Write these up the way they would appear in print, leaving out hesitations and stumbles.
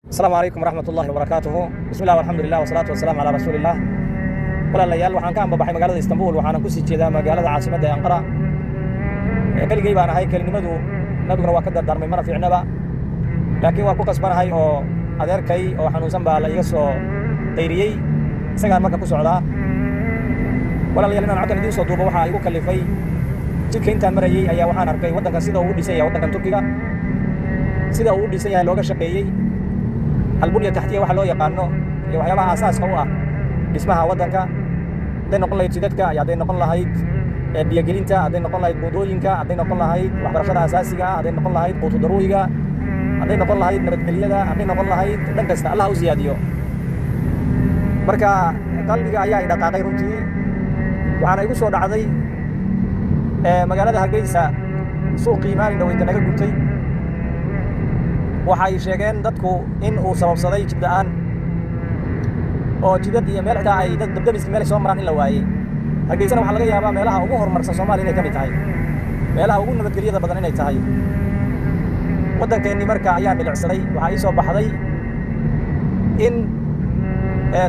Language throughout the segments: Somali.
السلام عليكم ورحمة الله وبركاته. بسم الله والحمد لله والصلاة والسلام على رسول الله. walaalayaal waxaan ka ambabaxay magaalada Istanbul waxaan ku sii jeedaa magaalada caasimadda Ankara. Kaligay baan ahay kelinimadu nabiguna waa ka dardaarmay mana fiicnaba. Laakiin waa ku qasbanahay oo adeerkay oo xanuunsan baa la iga soo qayriyay isagaan marka ku socdaa. walaalayaal inaan codkan idiin soo duubo waxa igu kalifay jidka intaan marayay ayaa waxaan arkay waddankan sida uu u dhisan yahay waddankan Turkiga sida uu u dhisan yahay looga shaqeeyay البنية التحتية waxa loo yaqaano iyo waxyaabaha asaaska u ah dhismaha waddanka haday noqon lahayd jidadka haday noqon lahayd biyagelinta haday noqon lahayd buundooyinka haday noqon lahayd waxbarashada asaasiga ah haday noqon lahayd quutu daruuriga haday noqon lahayd nabadgelyada haday noqon lahayd dhan kasta Allah u siyaadiyo marka qalbiga ayaa i dhaqaaqay runtii waxaana igu soo dhacday magaalada Hargeysa suuqii maalin dhaweyd naga gubtay waxay sheegeen dadku in uu sababsaday jid la'aan oo jidad iyo meel xitaa ay dad dabdamiska meel soo maraan in la waayay Hargeysana waxa laga yaabaa meelaha ugu horumarsan Soomaaliya inay ka mid tahay meelaha ugu nabadgelyada badan inay tahay waddankeeni marka ayaa milicsaday waxa ay soo baxday in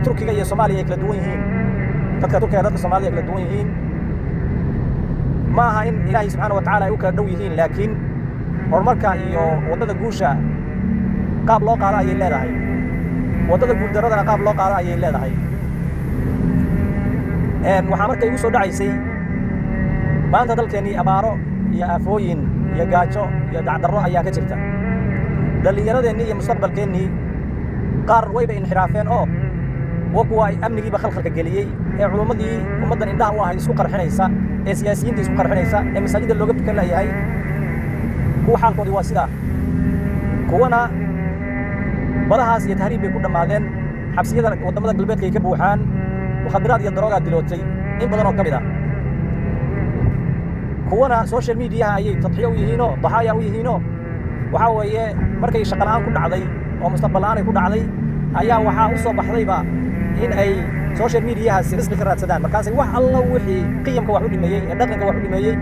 Turkiga iyo Soomaaliya ay kala duwan yihiin dadka Turkiga dadka Soomaaliya ay kala duwan yihiin ma aha in Ilaahay subhanahu wa ta'ala ay u kala dhow yihiin laakiin horumarka iyo wadada guusha qaab loo qaado ayay leedahay wadada guuldaradana qaab loo qaado ayay leedahay waxa markay igu soo dhacaysay maanta dalkeeni abaaro iyo aafooyin iyo gaajo iyo dacdarro ayaa ka jirta dhalinyaradeenni iyo mustaqbalkeenni qaar wayba inxiraafeen oo kuwa ay amnigiiba khalkhalka geliyey ee culumadii ummaddan indhaha u ahayd isku qarxinaysa ee siyaasiyiinta isku qarxinaysa ee masaajidda looga tukan layahay kuwa xaalkoodii waa sidaa kuwana badahaas iyo tahriib bay ku dhammaadeen xabsiyada waddamada galbeedka ay ka buuxaan mukhadaraad iyo daroogaa dilooday in badan oo ka mid ah kuwana social mediaha ayay tadxiyo u yihiinoo daxaaya u yihiinoo waxaa weeye markay shaqo la'aan ku dhacday oo mustaqbal la'aan ay ku dhacday ayaa waxaa u soo baxdayba in ay social mediahaasi risqi ka raadsadaan markaasay wax alla wixii qiyamka wax u dhimeeyey ee dhaqanka wax u dhimeeyey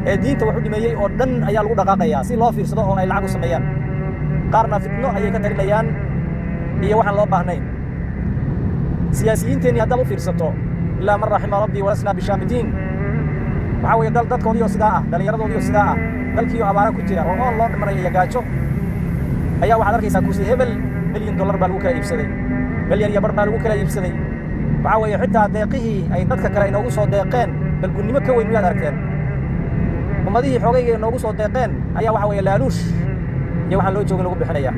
ee diinta wax u dhimeeyey oo dhan ayaa lagu dhaqaaqayaa si loo fiirsado oo ay lacag u sameeyaan qaarna fitno ayay ka tarinayaan iyo waxaan loo baahnayn siyaasiyiinteennii haddaad u fiirsato ilaa man raxima rabbii walasnaa bishaamidiin waxaa weeye dadkoodiioo sidaa ah dhallinyaradoodiioo sidaa ah dalkiioo abaara ku jira oo oon loo dhimanaya iyo gaajo ayaa waxaad arkaysaa kursi hebel $1 milyan baa lagu kala iibsaday $1 milyan iyo bar baa lagu kala iibsaday waxaa weeye xitaa deeqihii ay dadka kale inoogu soo deeqeen balgunnimo ka weyn miyaad arkeen ummadihii xoogayga noogu soo deeqeen ayaa waxa weeye laaluush iyo waxaan loo joogin lagu bixinaya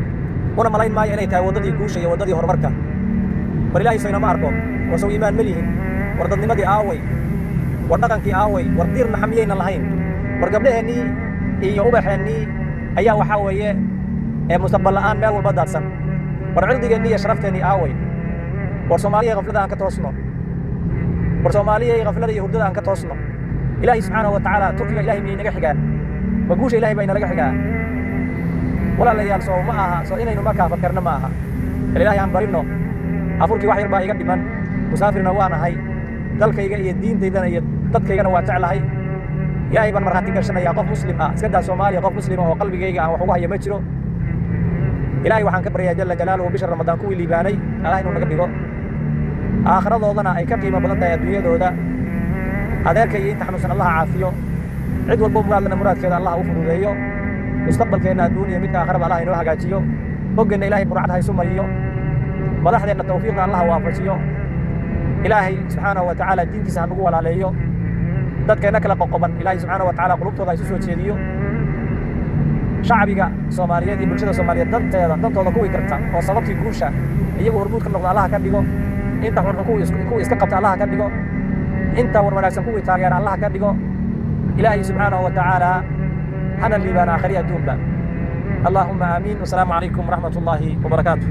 una malayn maayo inay tahay waddadii guusha iyo waddadii horumarka war ilaahay sayna ma arko war sow iimaan ma lihin war dadnimadii aaway war dhaqankii aaway war diirna xamiyayna lahayn war gabdhaheennii iyo ubaxeennii ayaa waxaa weeye mustaqbal la'aan meel walba daadsan war cirdigeennii iyo sharafteenii aaway war Soomaaliya qaflada aan ka toosno war Soomaaliya qaflada iyo hurdada aan ka toosno إلهي سبحانه وتعالى تركيا إلهي مين نجح جان بقوش إلهي بين نجح جان ولا لا يالسو معها سو إنه ما كان فكرنا معها الإلهي عم برينه أفرك واحد ربع يقدم من مسافر نوانا هاي ذلك يجي الدين تيجنا يتذكر يجنا واتعلى هاي يا إبن مرات يقرشنا يا قف مسلم سكدا سومالي قف مسلم وقلبي جيجا وحواه يمشرو إلهي وحن كبر يا جل جلاله وبشر رمضان كوي لباني الله إنه نقدره آخر ضوضنا أي كم قيمة بلنتا يا دنيا دودا adeerka iyo inta xanuunsan Allah caafiyo cid walba muraadna muraadkeeda Allah u fududeeyo mustaqbalkeena adduunyo midka aakhirada Allah inoo hagaajiyo boggeena Ilaahay burcad hayso mariyo madaxdeena tawfiiqna Allah waafajiyo Ilaahay subhanahu wa ta'ala diintiisa nagu walaaleeyo dadkeena kala qoqoban Ilaahay subhanahu wa ta'ala qulubtooda ay soo jeediyo shacbiga Soomaaliyeed iyo bulshada Soomaaliyeed dantooda kuwii karta oo sababtii guusha iyagu hormuud ka noqda Allah ka dhigo inta xun ku iska qabta Allah ka dhigo انت ورمناكسن كوي تاغير الله كدغو الهي سبحانه وتعالى هنا اللي بان اخريه دوبا اللهم امين والسلام عليكم ورحمه الله وبركاته